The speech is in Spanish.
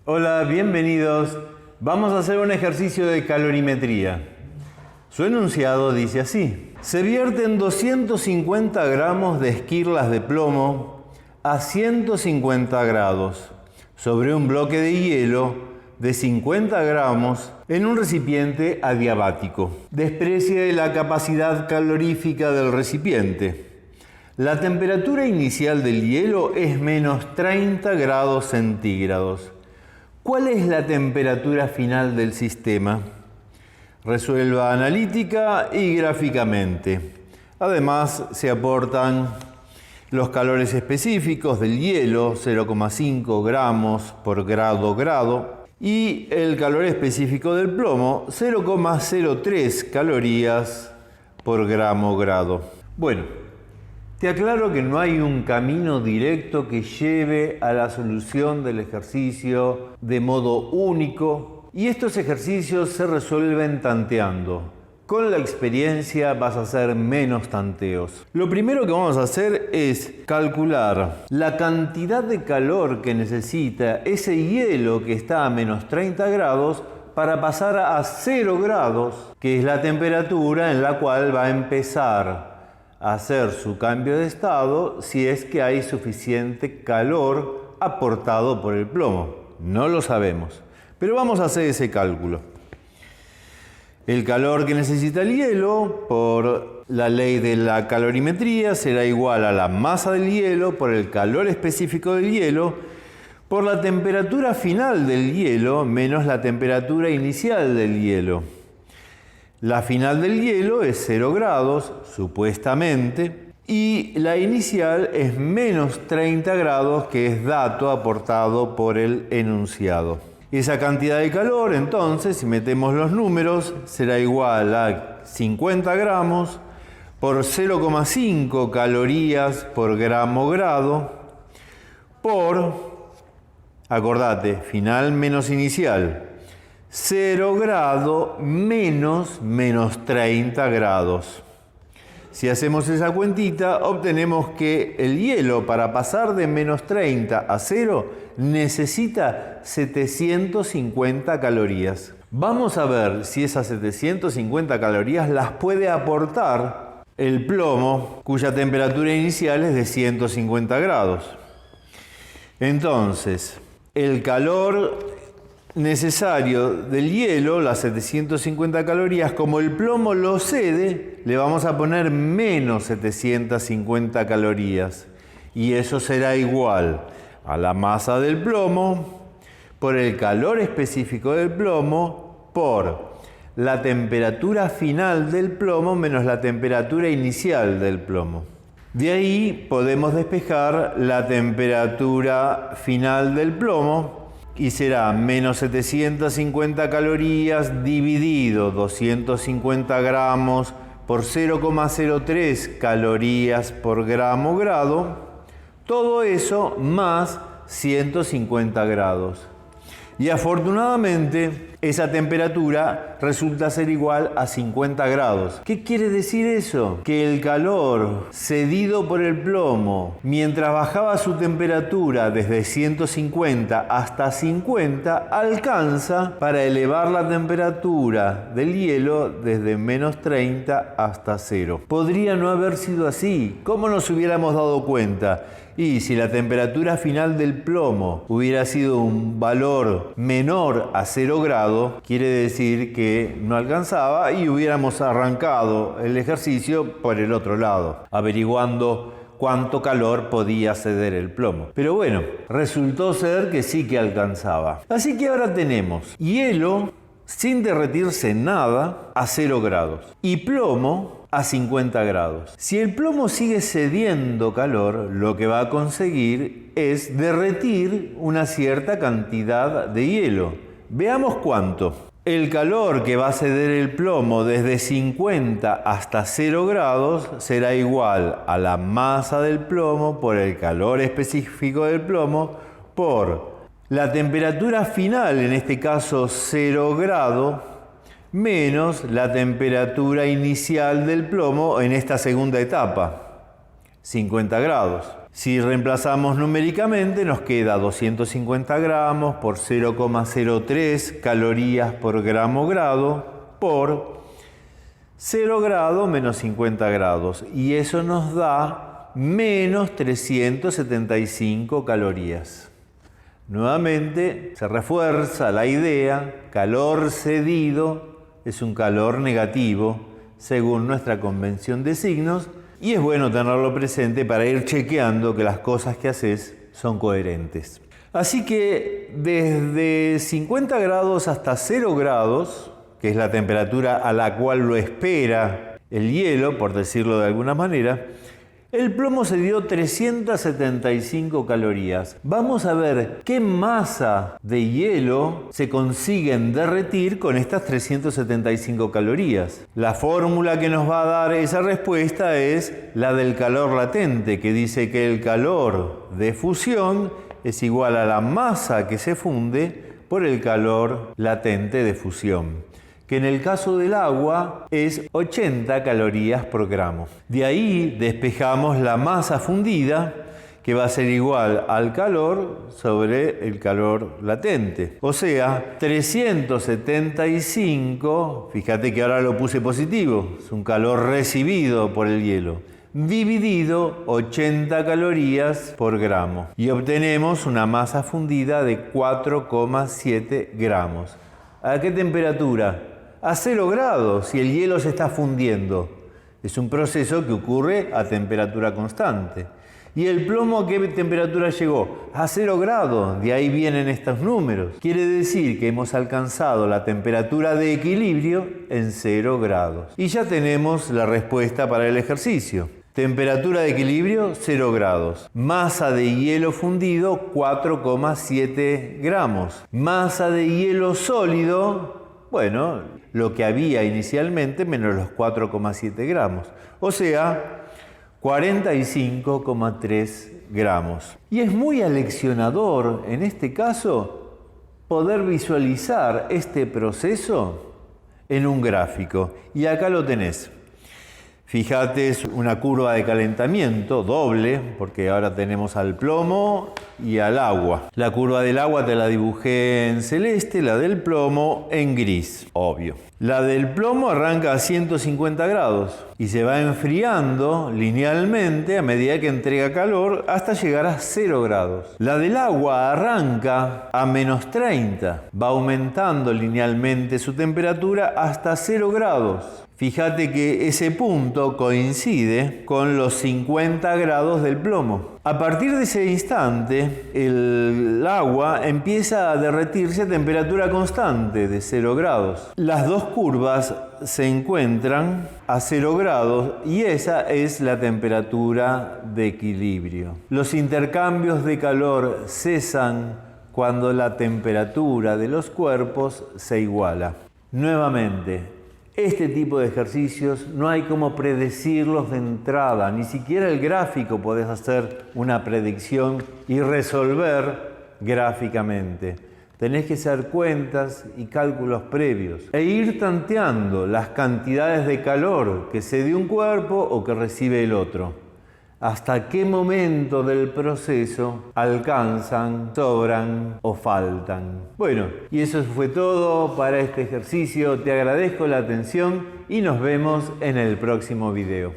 Hola, bienvenidos. Vamos a hacer un ejercicio de calorimetría. Su enunciado dice así: se vierten 250 gramos de esquirlas de plomo a 150 grados sobre un bloque de hielo de 50 gramos en un recipiente adiabático. Desprecie la capacidad calorífica del recipiente. La temperatura inicial del hielo es menos 30 grados centígrados. ¿Cuál es la temperatura final del sistema? Resuelva analítica y gráficamente. Además, se aportan los calores específicos del hielo, 0,5 gramos por grado, y el calor específico del plomo, 0,03 calorías por grado. Bueno, te aclaro que no hay un camino directo que lleve a la solución del ejercicio de modo único, y estos ejercicios se resuelven tanteando. Con la experiencia vas a hacer menos tanteos. Lo primero que vamos a hacer es calcular la cantidad de calor que necesita ese hielo que está a menos 30 grados para pasar a 0 grados, que es la temperatura en la cual va a empezar a hacer su cambio de estado si es que hay suficiente calor aportado por el plomo. No lo sabemos, pero vamos a hacer ese cálculo. El calor que necesita el hielo por la ley de la calorimetría será igual a la masa del hielo por el calor específico del hielo por la temperatura final del hielo menos la temperatura inicial del hielo. La final del hielo es 0 grados, supuestamente, y la inicial es menos 30 grados, que es dato aportado por el enunciado. Esa cantidad de calor, entonces, si metemos los números, será igual a 50 gramos por 0,5 calorías por grado por, acordate, final menos inicial, 0 grado menos 30 grados. Si hacemos esa cuentita, obtenemos que el hielo, para pasar de menos 30 a 0, necesita 750 calorías. Vamos a ver si esas 750 calorías las puede aportar el plomo, cuya temperatura inicial es de 150 grados. Entonces, el calor necesario del hielo, las 750 calorías, como el plomo lo cede, le vamos a poner menos 750 calorías. Y eso será igual a la masa del plomo por el calor específico del plomo por la temperatura final del plomo menos la temperatura inicial del plomo. De ahí podemos despejar la temperatura final del plomo y será menos 750 calorías dividido 250 gramos por 0,03 calorías por grado. Todo eso más 150 grados. Y afortunadamente esa temperatura resulta ser igual a 50 grados. ¿Qué quiere decir eso? Que el calor cedido por el plomo, mientras bajaba su temperatura desde 150 hasta 50, alcanza para elevar la temperatura del hielo desde menos 30 hasta 0. Podría no haber sido así. ¿Cómo nos hubiéramos dado cuenta? Y si la temperatura final del plomo hubiera sido un valor menor a 0 grado, quiere decir que no alcanzaba y hubiéramos arrancado el ejercicio por el otro lado, averiguando cuánto calor podía ceder el plomo. Pero bueno, resultó ser que sí que alcanzaba. Así que ahora tenemos hielo sin derretirse nada a 0 grados y plomo a 50 grados. Si el plomo sigue cediendo calor, lo que va a conseguir es derretir una cierta cantidad de hielo. Veamos cuánto. El calor que va a ceder el plomo desde 50 hasta 0 grados será igual a la masa del plomo por el calor específico del plomo por la temperatura final, en este caso 0 grado, menos la temperatura inicial del plomo en esta segunda etapa, 50 grados. Si reemplazamos numéricamente, nos queda 250 gramos por 0,03 calorías por gramo grado por 0 grado menos 50 grados. Y eso nos da menos 375 calorías. Nuevamente se refuerza la idea, calor cedido es un calor negativo según nuestra convención de signos, y es bueno tenerlo presente para ir chequeando que las cosas que haces son coherentes. Así que desde 50 grados hasta 0 grados, que es la temperatura a la cual lo espera el hielo, por decirlo de alguna manera, el plomo se dio 375 calorías. Vamos a ver qué masa de hielo se consiguen derretir con estas 375 calorías. La fórmula que nos va a dar esa respuesta es la del calor latente, que dice que el calor de fusión es igual a la masa que se funde por el calor latente de fusión, que en el caso del agua es 80 calorías por gramo. De ahí despejamos la masa fundida, que va a ser igual al calor sobre el calor latente. O sea, 375, fíjate que ahora lo puse positivo, es un calor recibido por el hielo, dividido 80 calorías por gramo. Y obtenemos una masa fundida de 4,7 gramos. ¿A qué temperatura? A 0 grados, si el hielo se está fundiendo. Es un proceso que ocurre a temperatura constante. ¿Y el plomo a qué temperatura llegó? A 0 grados, de ahí vienen estos números. Quiere decir que hemos alcanzado la temperatura de equilibrio en 0 grados. Y ya tenemos la respuesta para el ejercicio. Temperatura de equilibrio, 0 grados. Masa de hielo fundido, 4,7 gramos. Masa de hielo sólido, bueno, lo que había inicialmente menos los 4,7 gramos. O sea, 45,3 gramos. Y es muy aleccionador, en este caso, poder visualizar este proceso en un gráfico. Y acá lo tenés. Fíjate, es una curva de calentamiento doble, porque ahora tenemos al plomo y al agua. La curva del agua te la dibujé en celeste, la del plomo en gris, obvio. La del plomo arranca a 150 grados y se va enfriando linealmente a medida que entrega calor hasta llegar a 0 grados. La del agua arranca a menos 30, va aumentando linealmente su temperatura hasta 0 grados. Fíjate que ese punto coincide con los 50 grados del plomo. A partir de ese instante, el agua empieza a derretirse a temperatura constante de 0 grados. Las dos curvas se encuentran a 0 grados y esa es la temperatura de equilibrio. Los intercambios de calor cesan cuando la temperatura de los cuerpos se iguala. Nuevamente, este tipo de ejercicios no hay como predecirlos de entrada, ni siquiera el gráfico podés hacer una predicción y resolver gráficamente. Tenés que hacer cuentas y cálculos previos e ir tanteando las cantidades de calor que cede un cuerpo o que recibe el otro. Hasta qué momento del proceso alcanzan, sobran o faltan. Bueno, y eso fue todo para este ejercicio. Te agradezco la atención y nos vemos en el próximo video.